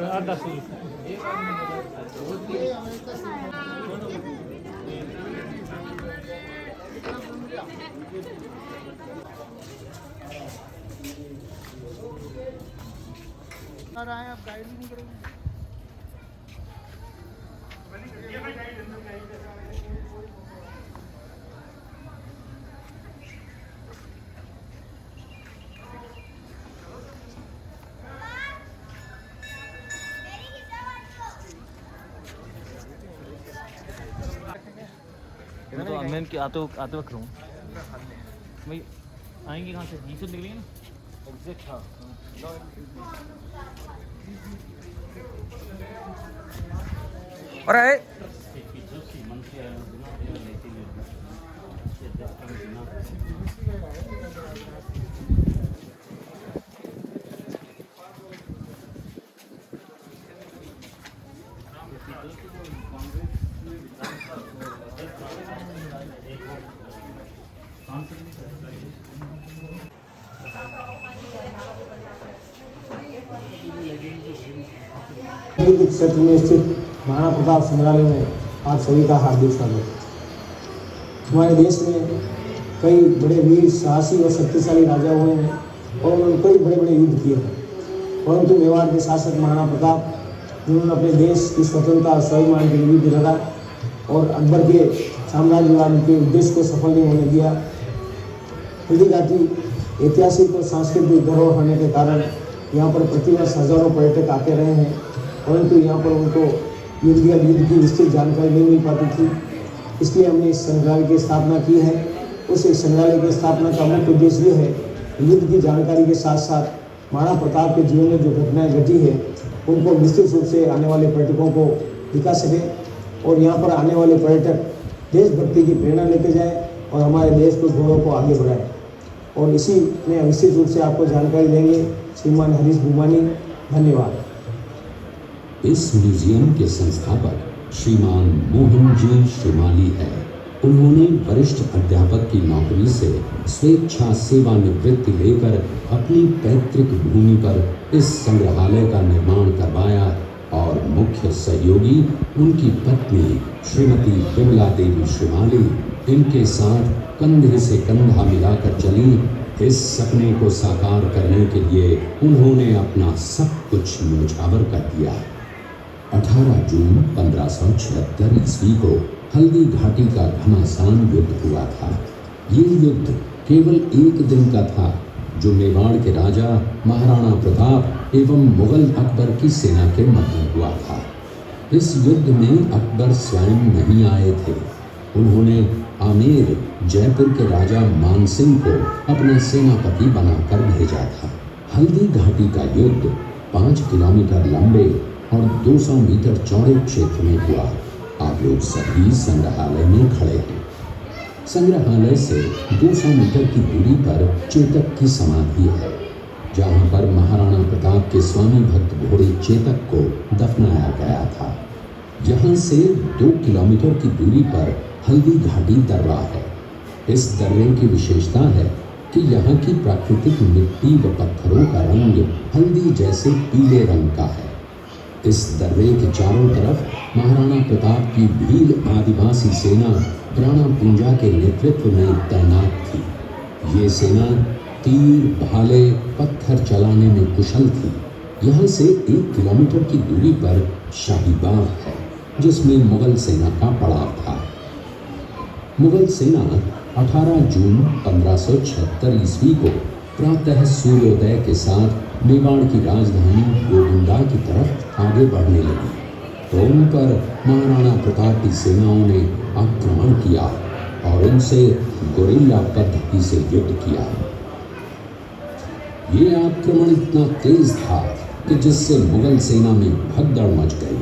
आधा सौ रहा है, आप गाइड भी नहीं करेंगे। तो मैं इनके आते वक्त रहूँ भाई, आएंगे कहाँ से? यहीं से निकलेंगे ना एग्जैक्ट। हाँ अरे क्षेत्र में स्थित महाराणा प्रताप संग्रहालय में आप सभी का हार्दिक स्वागत। हमारे देश में कई बड़े वीर साहसी और शक्तिशाली राजा हुए हैं और उन्होंने कई बड़े बड़े युद्ध किए हैं, परंतु मेवाड़ के शासक महाराणा प्रताप जिन्होंने अपने देश की स्वतंत्रता और स्वाभिमान के लिए युद्ध लड़ा और अकबर के साम्राज्यवाद के उद्देश्य को सफल नहीं होने दिया। हल्दी घाटी ऐतिहासिक और सांस्कृतिक धरोहर होने के कारण यहाँ पर प्रतिवर्ष हजारों पर्यटक आते रहे हैं, परंतु यहाँ पर उनको युद्ध की विस्तृत जानकारी नहीं मिल पाती थी। इसलिए हमने इस संग्रहालय की स्थापना की है। उस संग्रहालय की स्थापना का मुख्य उद्देश्य ये है, युद्ध की जानकारी के साथ साथ महाराणा प्रताप के जीवन में जो घटनाएं घटी है उनको विस्तृत रूप से आने वाले पर्यटकों को दिखा सकें और यहाँ पर आने वाले पर्यटक देशभक्ति की प्रेरणा लेके जाए और हमारे देश के गौरव को आगे बढ़ाए। और इसी में विस्तृत रूप से आपको जानकारी देंगे श्रीमान हरीश भूमानी। धन्यवाद। इस म्यूजियम के संस्थापक श्रीमान मोहन जी श्रीमाली है। उन्होंने वरिष्ठ अध्यापक की नौकरी से स्वेच्छा सेवानिवृत्ति लेकर अपनी पैतृक भूमि पर इस संग्रहालय का निर्माण करवाया और मुख्य सहयोगी उनकी पत्नी श्रीमती विमला देवी श्रीमाली इनके साथ कंधे से कंधा मिलाकर चली। इस सपने को साकार करने के लिए उन्होंने अपना सब कुछ न्योछावर कर दिया। 18 जून 1576 ईस्वी को हल्दी घाटी का घमासान युद्ध हुआ था। ये युद्ध केवल एक दिन का था, जो मेवाड़ के राजा महाराणा प्रताप एवं मुगल अकबर की सेना के मध्य हुआ था। इस युद्ध में अकबर स्वयं नहीं आए थे। उन्होंने आमेर जयपुर के राजा मानसिंह को अपना सेनापति बनाकर भेजा था। हल्दी घाटी का युद्ध 5 किलोमीटर लंबे और 200 मीटर चौड़े क्षेत्र में हुआ। आप लोग सभी संग्रहालय में खड़े हैं। संग्रहालय से 200 मीटर की दूरी पर चेतक की समाधि है, जहां पर महाराणा प्रताप के स्वामी भक्त घोड़े चेतक को दफनाया गया था। यहां से 2 किलोमीटर की दूरी पर हल्दी घाटी दर्रा है। इस दर्रे की विशेषता है कि यहाँ की प्राकृतिक मिट्टी व पत्थरों का रंग हल्दी जैसे पीले रंग का है। इस दर्रे के चारों तरफ महाराणा प्रताप की भील आदिवासी सेना प्राणा पूंजा के नेतृत्व में तैनात थी। ये सेना तीर, भाले, पत्थर चलाने में कुशल थी। यहाँ से 1 किलोमीटर की दूरी पर शाही बाग है, जिसमें मुगल सेना का पड़ाव था। मुगल सेना 18 जून 1576 ईस्वी को प्रातः सूर्योदय के साथ मेवाड़ की राजधानी गोविंदा की तरफ आगे बढ़ने लगी, तो उन पर महाराणा प्रताप की सेनाओं ने आक्रमण किया और उनसे गोरिल्ला पद्धति से युद्ध किया। ये आक्रमण इतना तेज था कि जिससे मुगल सेना में भगदड़ मच गई।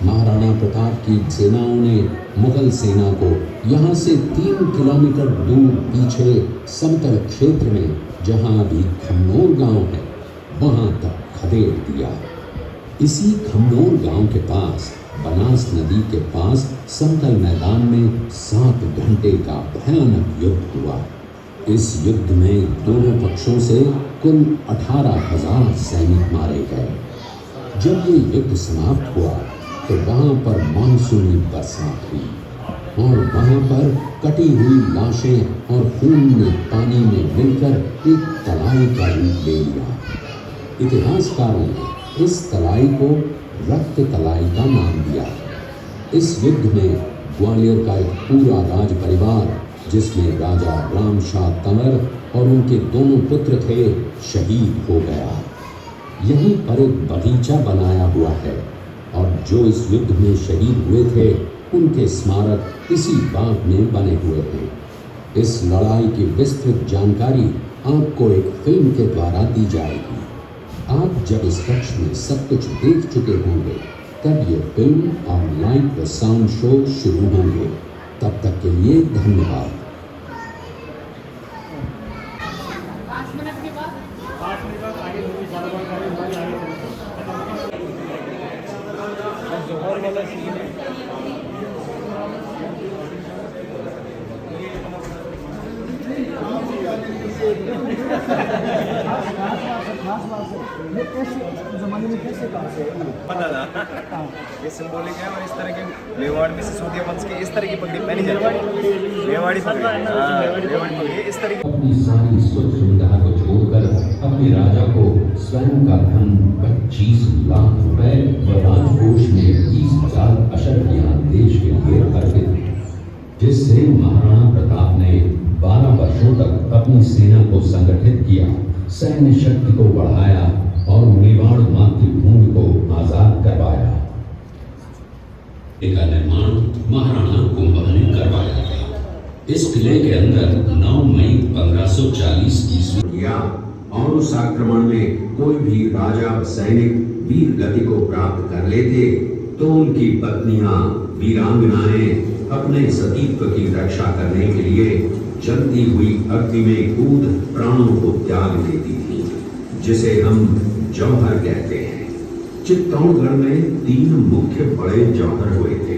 महाराणा प्रताप की सेनाओं ने मुगल सेना को यहाँ से 3 किलोमीटर दूर पीछे समतल क्षेत्र में, जहाँ अभी खमनोर गांव है, वहाँ तक खदेड़ दिया। इसी खमनोर गांव के पास बनास नदी के पास समतल मैदान में 7 घंटे का भयानक युद्ध हुआ। इस युद्ध में दोनों पक्षों से कुल 18,000 सैनिक मारे गए। जब ये युद्ध समाप्त हुआ तो वहाँ पर मानसूनी बरसात हुई और वहाँ पर कटी हुई लाशें और खून ने पानी में मिलकर एक तलाई का रूप ले लिया। इतिहासकारों ने इस तलाई को रक्त तलाई का नाम दिया। इस युद्ध में ग्वालियर का एक पूरा राज परिवार, जिसमें राजा रामशाह तंवर और उनके दोनों पुत्र थे, शहीद हो गया। यहीं पर एक बगीचा बनाया हुआ है और जो इस युद्ध में शहीद हुए थे उनके स्मारक इसी बाग में बने हुए हैं। इस लड़ाई की विस्तृत जानकारी आपको एक फिल्म के द्वारा दी जाएगी। आप जब इस कक्ष में सब कुछ देख चुके होंगे तब ये फिल्म और लाइट व साउंड शो शुरू होंगे। तब तक के लिए धन्यवाद। जमाने में कैसे कहा से पता था ये सिंबॉलिक है और इस तरह के मेवाड़ में सिसोदिया वंश की इस तरह की पगड़ी पहनी जाती है। मेवाड़ी पगड़ी इस तरह की। अपनी सारी सुख सुविधा को छोड़कर अपने राजा को स्वयं का धन 25 लाख रुपए व राजकोष में 20,000 अशर्फियां देश के लिए अर्पित, जिससे महाराणा प्रताप ने 12 वर्षों तक अपनी सेना को संगठित किया, सैन्य शक्ति को बढ़ाया और मेवाड़ मातृभूमि को आजाद करवाया। इसका निर्माण महाराणा कुंभा ने करवाया था। इस किले के अंदर 9 मई 1540 ईस्वी किया और उस आक्रमण में कोई भी राजा व सैनिक वीर गति को प्राप्त कर लेते तो उनकी पत्नियां वीरांगनाएं अपने सतीत्व की रक्षा करने के लिए जलती हुई अग्नि में कूद प्राणों को त्याग देती थी, जिसे हम जौहर कहते हैं। चित्तौड़गढ़ में 3 मुख्य बड़े जौहर हुए थे।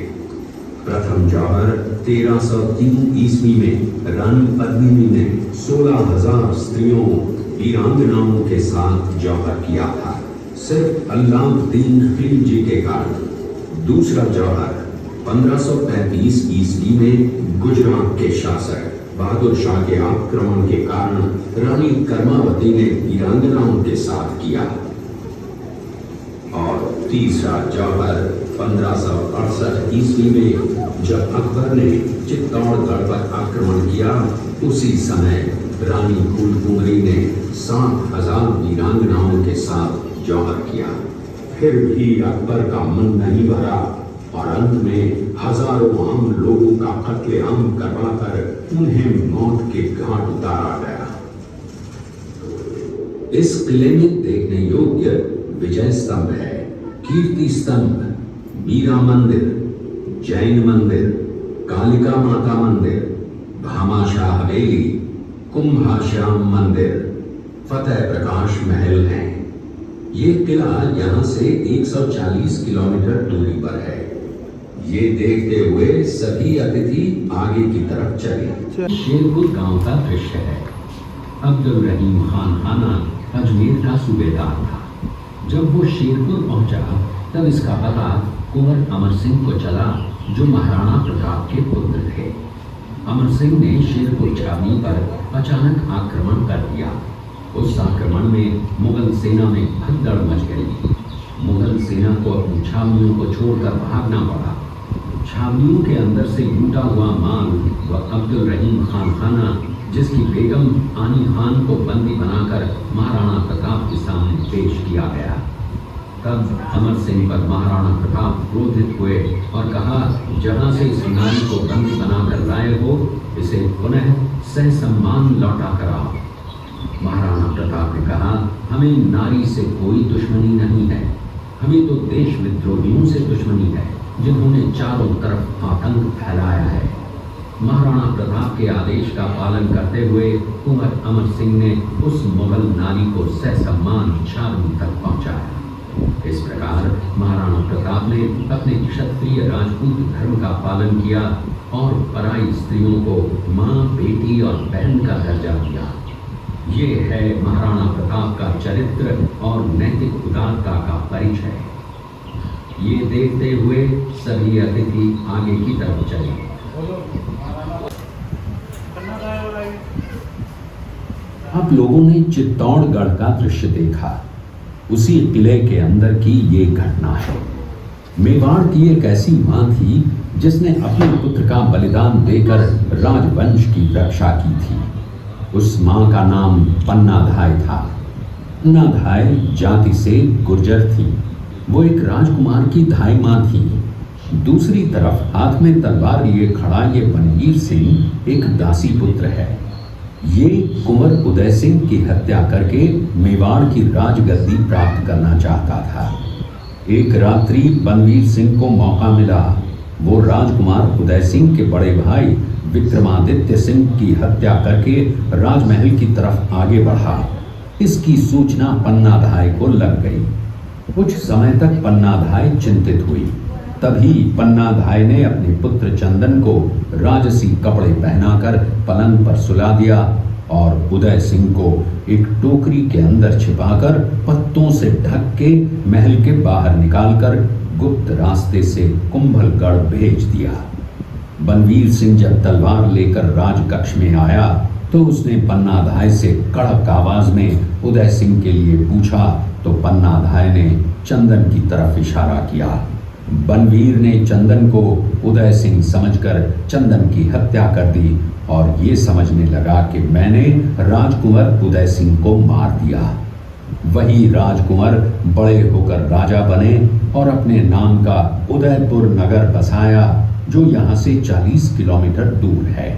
प्रथम जौहर 1303 ईस्वी में रानी पद्मिनी ने 16,000 स्त्रियों वीरांगनाओं के साथ जौहर किया था, सिर्फ अल्लाउद्दीन खिलजी के कारण। दूसरा जौहर 1535 ईस्वी में गुजरात के शासक बहादुर शाह के आक्रमण के कारण रानी कर्मावती ने वीरांगनाओं के साथ किया। और तीसरा जौहर 1568 ईस्वी में जब अकबर ने चित्तौड़गढ़ पर आक्रमण किया, उसी समय रानी फूलकुंवरी ने 7,000 वीरांगनाओं के साथ जौहर किया। फिर भी अकबर का मन नहीं भरा और अंत में हजारों आम लोगों का कत्लेआम करवाकर उन्हें मौत के घाट उतारा गया। इस किले में देखने योग्य विजय स्तंभ है, कीर्ति स्तंभ, मीरा मंदिर, जैन मंदिर, कालिका माता मंदिर, भामाशाह हवेली, कुंभाश्याम मंदिर, फतेह प्रकाश महल है। ये किला यहाँ से 140 किलोमीटर दूरी पर है। ये देखते हुए सभी अतिथि आगे की तरफ चले। शेरपुर गांव का दृश्य है। अब्दुल रहीम खान खाना अजमेर का सूबेदार था। जब वो शेरपुर पहुंचा तब इसका पता कुंवर अमर सिंह को चला, जो महाराणा प्रताप के पुत्र थे। अमर सिंह ने शेरपुर छावनी पर अचानक आक्रमण कर दिया। उस आक्रमण में मुगल सेना में भगदड़ मच गई। मुगल सेना को अपनी छावनियों को छोड़कर भागना पड़ा। छावनियों के अंदर से लूटा हुआ माल व अब्दुल रहीम खान खाना, जिसकी बेगम आनी खान को बंदी बनाकर महाराणा प्रताप के सामने पेश किया गया। तब अमर सिंह पर महाराणा प्रताप क्रोधित हुए और कहा, जहां से इस नारी को बंदी बनाकर लाए हो, इसे पुनः सहसम्मान लौटा कराओ। महाराणा प्रताप ने कहा, हमें नारी से कोई दुश्मनी नहीं है, हमें तो देश विद्रोहियों से दुश्मनी है, जिन्होंने चारों तरफ आतंक फैलाया है। महाराणा प्रताप के आदेश का पालन करते हुए कुंवर अमर सिंह ने उस मुगल नारी को सहसम्मान छावनी तक पहुंचाया। इस प्रकार महाराणा प्रताप ने अपने क्षत्रिय राजपूत धर्म का पालन किया और पराई स्त्रियों को माँ, बेटी और बहन का दर्जा दिया। ये है महाराणा प्रताप का चरित्र और नैतिक उदारता का परिचय। ये देखते हुए सभी अतिथि आगे की तरफ चले। आप लोगों ने चित्तौड़गढ़ का दृश्य देखा। उसी किले के अंदर की ये घटना है। मेवाड़ की एक ऐसी मां थी जिसने अपने पुत्र का बलिदान देकर राजवंश की रक्षा की थी। उस मां का नाम पन्नाधाय था। पन्नाधाय जाति से गुर्जर थी। वो एक राजकुमार की धाई मां थी। दूसरी तरफ हाथ में तलवार लिए खड़ा ये बनवीर सिंह एक दासी पुत्र है। ये कुंवर उदय सिंह की हत्या करके मेवाड़ की राजगद्दी प्राप्त करना चाहता था। एक रात्रि बनवीर सिंह को मौका मिला। वो राजकुमार उदय सिंह के बड़े भाई विक्रमादित्य सिंह की हत्या करके राजमहल की तरफ आगे बढ़ा। इसकी सूचना पन्नाधाय को लग गई। कुछ समय तक पन्नाधाय चिंतित हुई। तभी पन्नाधाय ने अपने पुत्र चंदन को राजसी कपड़े पहनाकर पलंग पर सुला दिया और उदय सिंह को एक टोकरी के अंदर छिपाकर पत्तों से ढक के महल के बाहर निकालकर गुप्त रास्ते से कुंभलगढ़ भेज दिया। बनवीर सिंह जब तलवार लेकर राजकक्ष में आया तो उसने पन्नाधाय से कड़क आवाज में उदय सिंह के लिए पूछा तो पन्नाधाय ने चंदन की तरफ इशारा किया। बनवीर ने चंदन को उदय सिंह समझकर चंदन की हत्या कर दी और ये समझने लगा कि मैंने राजकुंवर उदय सिंह को मार दिया। वही राजकुंवर बड़े होकर राजा बने और अपने नाम का उदयपुर नगर बसाया जो यहाँ से 40 किलोमीटर दूर है।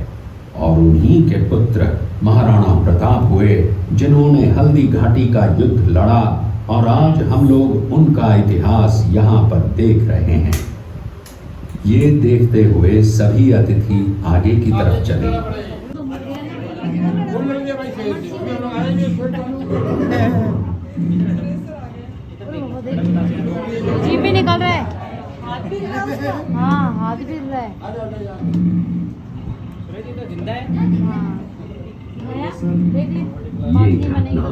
और उन्हीं के पुत्र महाराणा प्रताप हुए जिन्होंने हल्दी घाटी का युद्ध लड़ा और आज हम लोग उनका इतिहास यहाँ पर देख रहे हैं। ये देखते हुए सभी अतिथि आगे की तरफ चले। जीप भी निकल रहा है। हाँ, हाथ भी हिल रहा है। ये घटना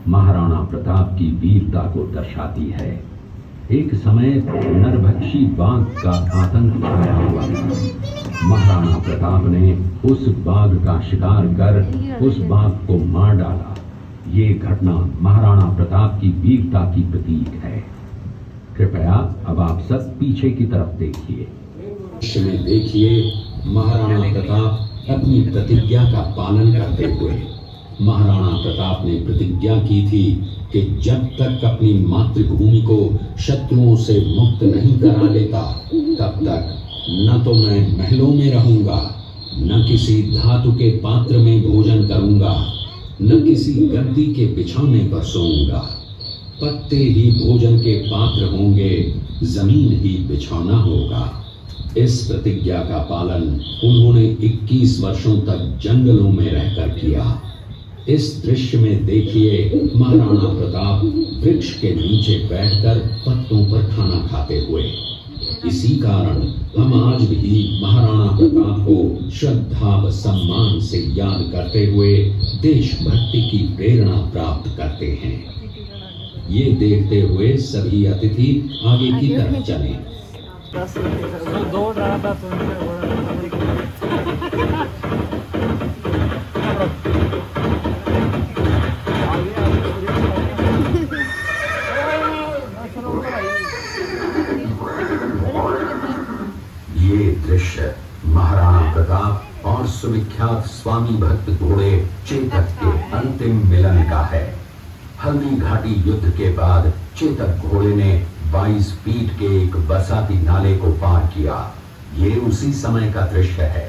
महाराणा प्रताप की वीरता को दर्शाती है। एक समय नरभक्षी बाघ का आतंक छाया हुआ था। महाराणा प्रताप ने उस बाघ का शिकार कर उस बाघ को मार डाला। ये घटना महाराणा प्रताप की वीरता की प्रतीक है। कृपया अब आप सब पीछे की तरफ देखिए। में देखिए महाराणा प्रताप अपनी प्रतिज्ञा का पालन करते हुए। महाराणा प्रताप ने प्रतिज्ञा की थी कि जब तक अपनी मातृभूमि को शत्रुओं से मुक्त नहीं करा लेता तब तक न तो मैं महलों में रहूंगा, न किसी धातु के पात्र में भोजन करूंगा, न किसी गद्दी के बिछौने पर सोऊंगा। पत्ते ही भोजन के पात्र होंगे, जमीन ही बिछौना होगा। इस प्रतिज्ञा का पालन उन्होंने 21 वर्षों तक जंगलों में रहकर किया। इस दृश्य में देखिए महाराणा प्रताप वृक्ष के नीचे बैठकर पत्तों पर खाना खाते हुए। इसी कारण हम आज भी महाराणा प्रताप को श्रद्धा व सम्मान से याद करते हुए देशभक्ति की प्रेरणा प्राप्त करते हैं। ये देखते हुए सभी अतिथि आगे की तरफ चले। ये दृश्य महाराणा प्रताप और सुविख्यात स्वामी भक्त घोड़े चेतक के अंतिम मिलन का है। हल्दी घाटी युद्ध के बाद चेतक घोड़े ने 22 फीट के एक बरसाती नाले को पार किया। ये उसी समय का दृश्य है।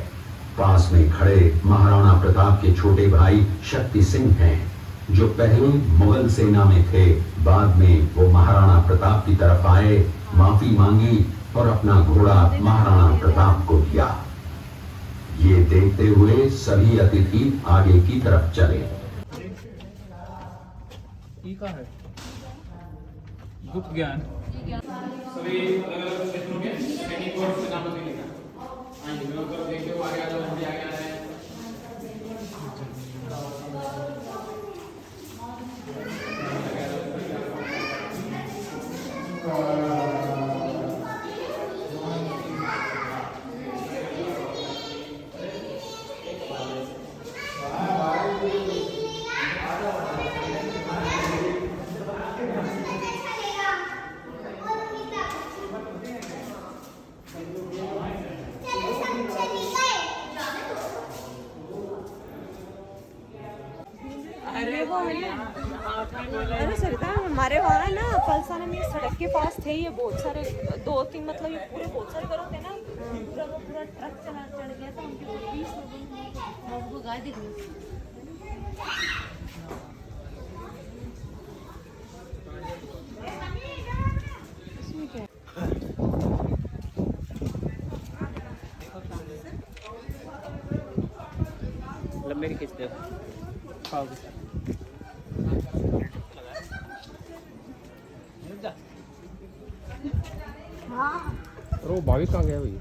पास में खड़े महाराणा प्रताप के छोटे भाई शक्ति सिंह हैं, जो पहले मुगल सेना में थे। बाद में वो महाराणा प्रताप की तरफ आए, माफी मांगी और अपना घोड़ा महाराणा प्रताप को दिया। ये देखते हुए सभी अतिथि आगे की तरफ चले। गुप्त ज्ञान सभी अलग अलग क्षेत्रों के ट्रेनिंग कोर्स का नाम नहीं लिखा। हाँ जी, मैं ऊपर देखते हो आगे आ जाओ, आगे आ रहा है। अरे सरिता हमारे वहाँ ना फलसाना में सड़क के पास थे ये बहुत सारे 2-3 मतलब ये पूरे बहुत सारे करो थे ना पूरा वो पूरा ट्रक चला चढ़ गया था उनके 20 लोगों आपको गाय दिख रही लंबे के खींचते हो खाओ के साथ। वो भाभी कहाँ गया भाई?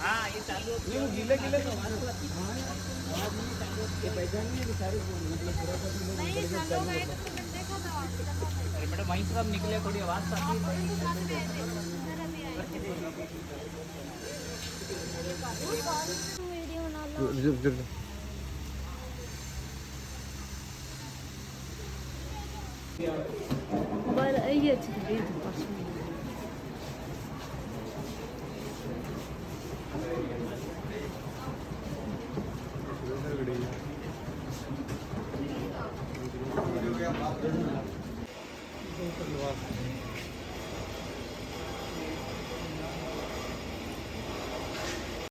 हाँ ये चालू नहीं, वो गीले गीले तो अरे मैडम वहीं से सब निकले, थोड़ी आवाज आती है। ये अच्छी दिख रही है। है।